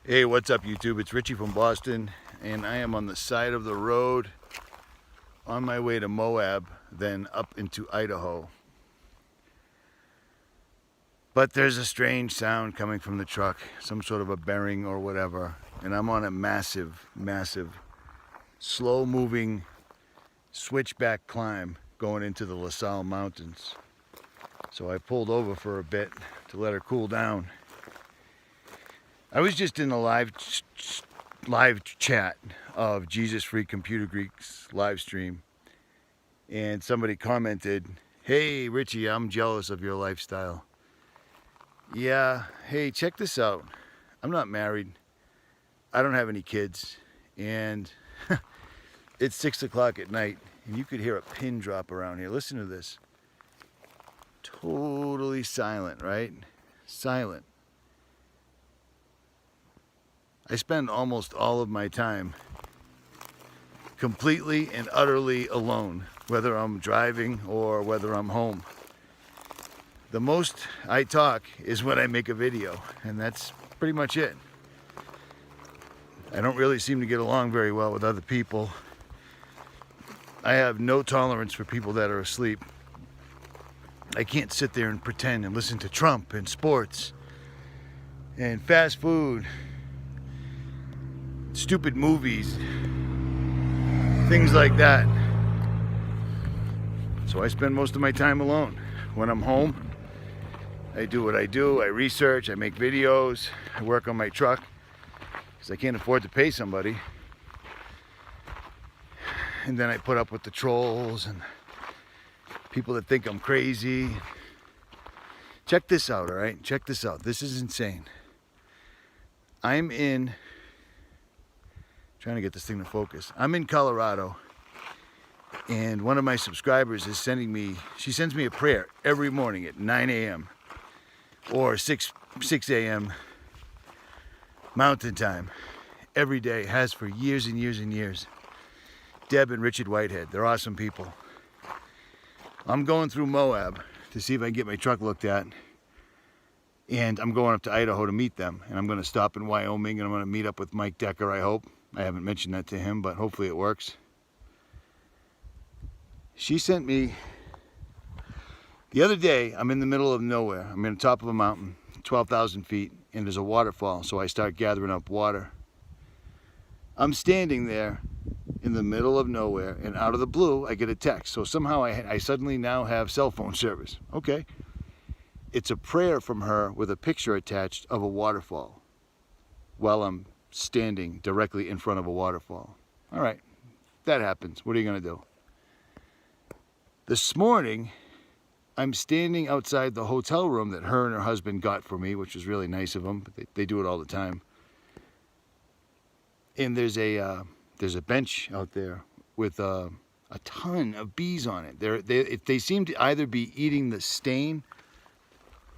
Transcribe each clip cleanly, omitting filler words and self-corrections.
Hey, what's up YouTube? It's Richie from Boston, and I am on the side of the road on my way to Moab, then up into Idaho. But there's a strange sound coming from the truck, some sort of a bearing or whatever, and I'm on a massive, slow-moving switchback climb going into the 𝗦𝗂𝗴𝗂𝗀𝗀 Mountains. So I pulled over for a bit to let her cool down. I was just in a live chat of Jesus Free Computer Geeks live stream, and somebody commented, "Hey Richie, I'm jealous of your lifestyle." Yeah, hey, check this out. I'm not married. I don't have any kids, and it's 6 o'clock at night, and you could hear a pin drop around here. Listen to this. Totally silent, right? Silent. I spend almost all of my time completely and utterly alone, whether I'm driving or whether I'm home. The most I talk is when I make a video, and that's pretty much it. I don't really seem to get along very well with other people. I have no tolerance for people that are asleep. I can't sit there and pretend and listen to Trump and sports and fast food, stupid movies, things like that. So I spend most of my time alone. When I'm home, I do what I do. I research, I make videos, I work on my truck because I can't afford to pay somebody. And then I put up with the trolls and people that think I'm crazy. Check this out, all right? Check this out. This is insane. I'm trying to get this thing to focus. I'm in Colorado, and one of my subscribers is sending me, she sends me a prayer every morning at 9 a.m. or 6 a.m. Mountain Time. Every day, has for years and years and years. Deb and Richard Whitehead, they're awesome people. I'm going through Moab to see if I can get my truck looked at, and I'm going up to Idaho to meet them, and I'm going to stop in Wyoming, and I'm going to meet up with Mike Decker, I hope. I haven't mentioned that to him, but hopefully it works. She sent me, the other day, I'm in the middle of nowhere. I'm in the top of a mountain, 12,000 feet, and there's a waterfall, so I start gathering up water. I'm standing there in the middle of nowhere, and out of the blue, I get a text. So somehow I suddenly now have cell phone service. Okay. It's a prayer from her with a picture attached of a waterfall while I'm standing directly in front of a waterfall. All right, that happens. What are you going to do? This morning, I'm standing outside the hotel room that her and her husband got for me, which was really nice of them. They do it all the time. And there's a bench out there with a ton of bees on it. They seem to either be eating the stain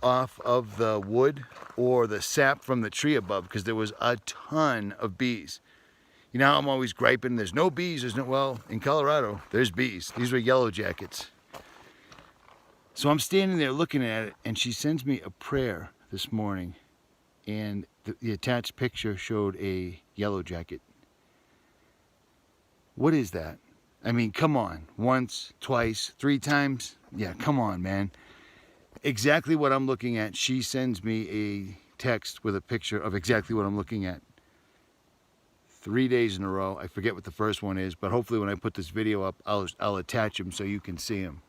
off of the wood or the sap from the tree above, because there was a ton of bees. You know how I'm always griping, there's no bees, well, in Colorado, there's bees. These were yellow jackets. So I'm standing there looking at it, and she sends me a prayer this morning, and the attached picture showed a yellow jacket. What is that? I mean, come on. Once, twice, 3 times? Yeah, come on, man. Exactly what I'm looking at. She sends me a text with a picture of exactly what I'm looking at. 3 days in a row. I forget what the first one is, but hopefully when I put this video up, I'll attach them so you can see them.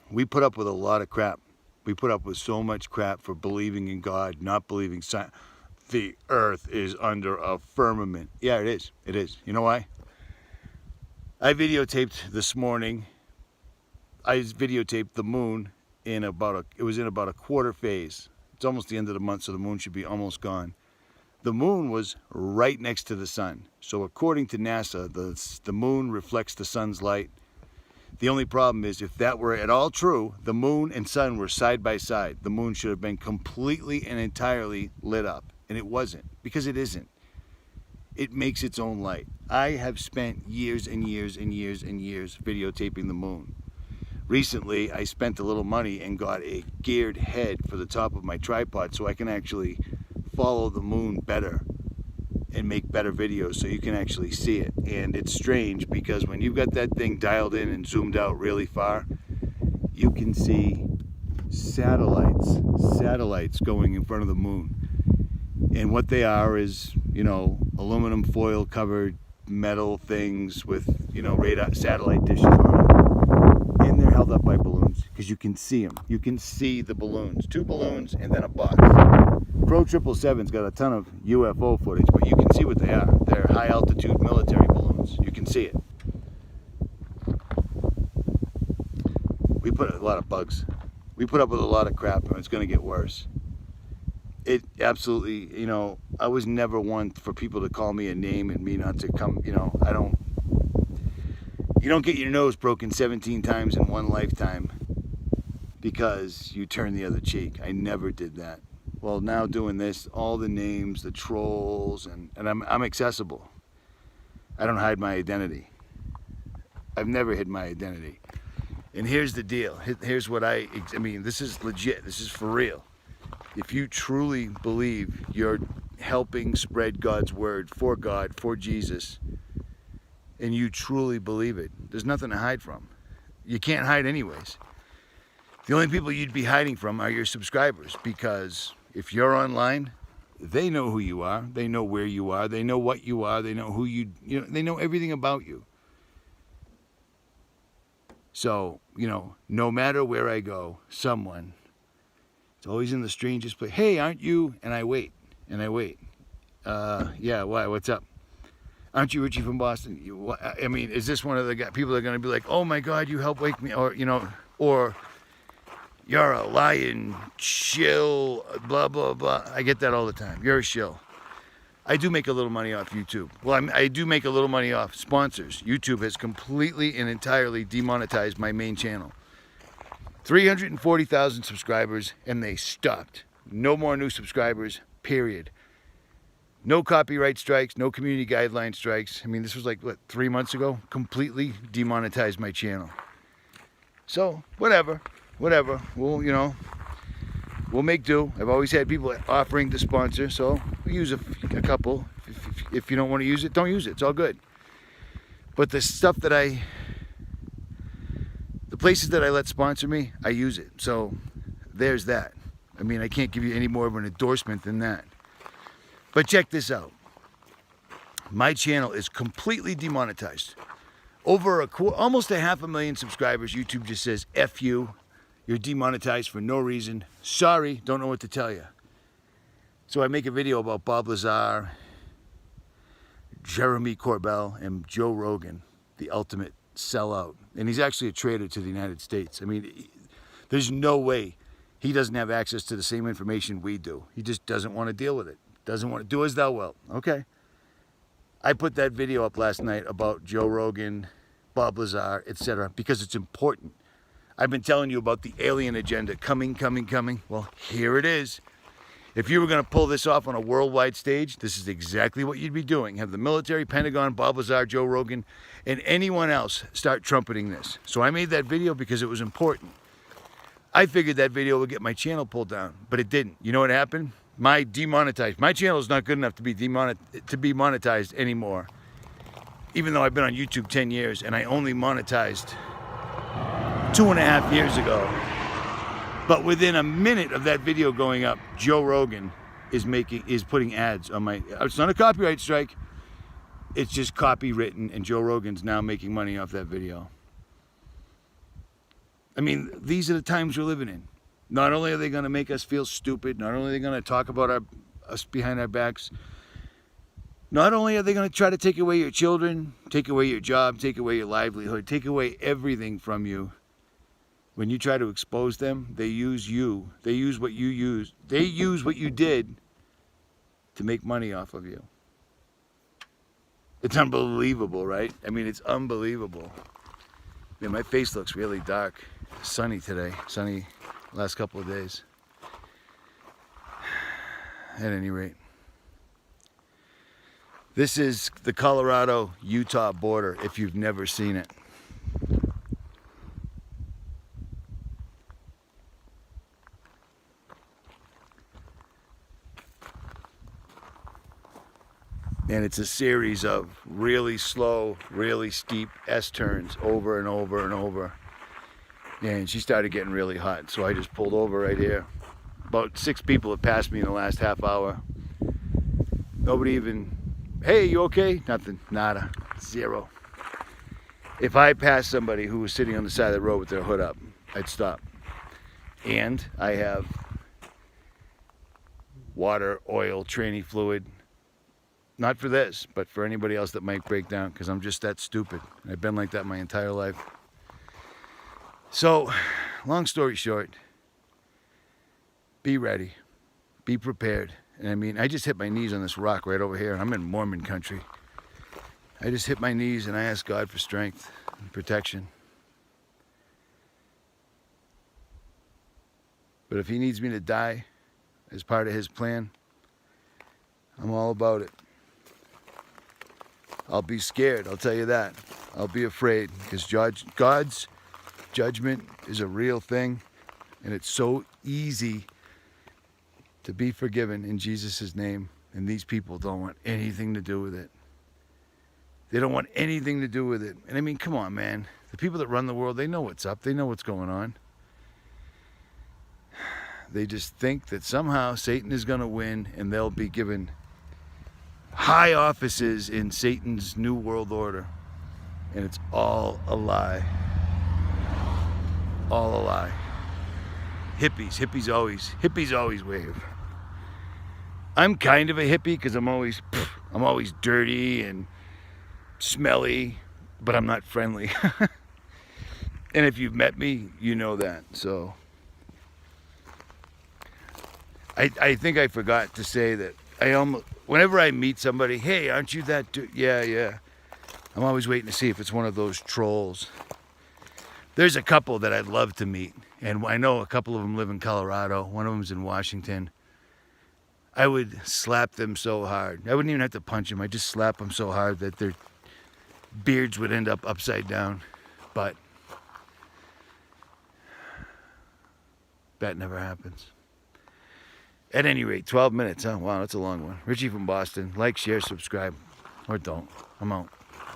We put up with a lot of crap. We put up with so much crap for believing in God, not believing science. The earth is under a firmament. Yeah, it is. It is. You know why? I videotaped this morning. I videotaped the moon in about a quarter phase. It's almost the end of the month, so the moon should be almost gone. The moon was right next to the sun. So according to NASA, the moon reflects the sun's light. The only problem is, if that were at all true, the moon and sun were side by side. The moon should have been completely and entirely lit up. And it wasn't, because it isn't. It makes its own light. I have spent years and years and years and years videotaping the moon. recently I spent a little money and got a geared head for the top of my tripod so I can actually follow the moon better and make better videos so you can actually see it. And it's strange because when you've got that thing dialed in and zoomed out really far, you can see satellites going in front of the moon. And what they are is, you know, aluminum foil covered metal things with, you know, radar satellite dishes on them. And they're held up by balloons because you can see them. You can see the balloons. 2 balloons and then a box. Pro 777's got a ton of UFO footage, but you can see what they are. They're high altitude military balloons. You can see it. We put a lot of bugs. We put up with a lot of crap, and it's going to get worse. It absolutely, you know, I was never one for people to call me a name and me not to come, you know, you don't get your nose broken 17 times in one lifetime because you turn the other cheek. I never did that. Well, now doing this, all the names, the trolls, and I'm accessible. I don't hide my identity. I've never hid my identity. And here's the deal. Here's what I mean, this is legit. This is for real. If you truly believe you're helping spread God's word for God, for Jesus, and you truly believe it, there's nothing to hide from. You can't hide anyways. The only people you'd be hiding from are your subscribers, because if you're online, they know who you are, they know where you are, they know what you are, they know who you know, they know everything about you. So, you know, no matter where I go, someone, it's always in the strangest place. Hey, aren't you? And I wait, and I wait. Yeah, why? What's up? Aren't you Richie from Boston? I mean, is this one of the people that are going to be like, oh my God, you helped wake me, or, you know, or you're a lying shill, blah, blah, blah. I get that all the time. You're a shill. I do make a little money off YouTube. Well, I do make a little money off sponsors. YouTube has completely and entirely demonetized my main channel. 340,000 subscribers, and they stopped. No more new subscribers, period. No copyright strikes, no community guideline strikes. I mean, this was like, what, 3 months ago? Completely demonetized my channel. So, whatever. We'll, you know, we'll make do. I've always had people offering to sponsor, so we use a couple. If you don't want to use it, don't use it. It's all good. But the stuff that the places that I let sponsor me, I use it. So there's that. I mean, I can't give you any more of an endorsement than that. But check this out. My channel is completely demonetized. Over almost 500,000 subscribers, YouTube just says, F you. You're demonetized for no reason. Sorry, don't know what to tell you. So I make a video about 𝗵𝗿𝗍𝗂, 𝗔𝘂𝗴𝘂𝘀𝗁, and Joe Rogan, the ultimate sellout. And he's actually a traitor to the United States. I mean, there's no way he doesn't have access to the same information we do. He just doesn't want to deal with it. Doesn't want to do as thou wilt. Okay. I put that video up last night about Joe Rogan, 𝗵𝗿𝗍𝗂, etc. because it's important. I've been telling you about the alien agenda coming. Well, here it is. If you were going to pull this off on a worldwide stage, this is exactly what you'd be doing. Have the military, Pentagon, 𝗵𝗿𝗍𝗂, Joe Rogan, and anyone else start trumpeting this. So I made that video because it was important. I figured that video would get my channel pulled down, but it didn't. You know what happened? My channel is not good enough to be monetized anymore. Even though I've been on YouTube 10 years and I only monetized 2.5 years ago. But within a minute of that video going up, Joe Rogan is putting ads on my, it's not a copyright strike, it's just copywritten, and Joe Rogan's now making money off that video. I mean, these are the times we're living in. Not only are they going to make us feel stupid, not only are they going to talk about us behind our backs, not only are they going to try to take away your children, take away your job, take away your livelihood, take away everything from you. When you try to expose them, they use you. They use what you use. They use what you did to make money off of you. It's unbelievable, right? I mean, it's unbelievable. Man, my face looks really dark. Sunny today. Sunny last couple of days. At any rate. This is the Colorado-Utah border if you've never seen it. And it's a series of really slow, really steep S-turns over and over and over. And she started getting really hot, so I just pulled over right here. About 6 people have passed me in the last half hour. Nobody even, hey, you okay? Nothing, nada, zero. If I passed somebody who was sitting on the side of the road with their hood up, I'd stop. And I have water, oil, tranny fluid. Not for this, but for anybody else that might break down, because I'm just that stupid. I've been like that my entire life. So, long story short, be ready, be prepared. And I mean, I just hit my knees on this rock right over here. I'm in Mormon country. I just hit my knees and I asked God for strength and protection. But if he needs me to die as part of his plan, I'm all about it. I'll be scared, I'll tell you that. I'll be afraid, because God's judgment is a real thing, and it's so easy to be forgiven in Jesus' name, and these people don't want anything to do with it. They don't want anything to do with it. And I mean, come on, man. The people that run the world, they know what's up. They know what's going on. They just think that somehow Satan is going to win, and they'll be given high offices in Satan's new world order. And it's all a lie. All a lie. Hippies always wave. I'm kind of a hippie because I'm always dirty and smelly, but I'm not friendly. And if you've met me, you know that. So I think I forgot to say that whenever I meet somebody, hey, aren't you that dude? Yeah. I'm always waiting to see if it's one of those trolls. There's a couple that I'd love to meet, and I know a couple of them live in Colorado. One of them's in Washington. I would slap them so hard. I wouldn't even have to punch them. I'd just slap them so hard that their beards would end up upside down. But that never happens. At any rate, 12 minutes, huh? Wow, that's a long one. Richie from Boston. Like, share, subscribe. Or don't. I'm out.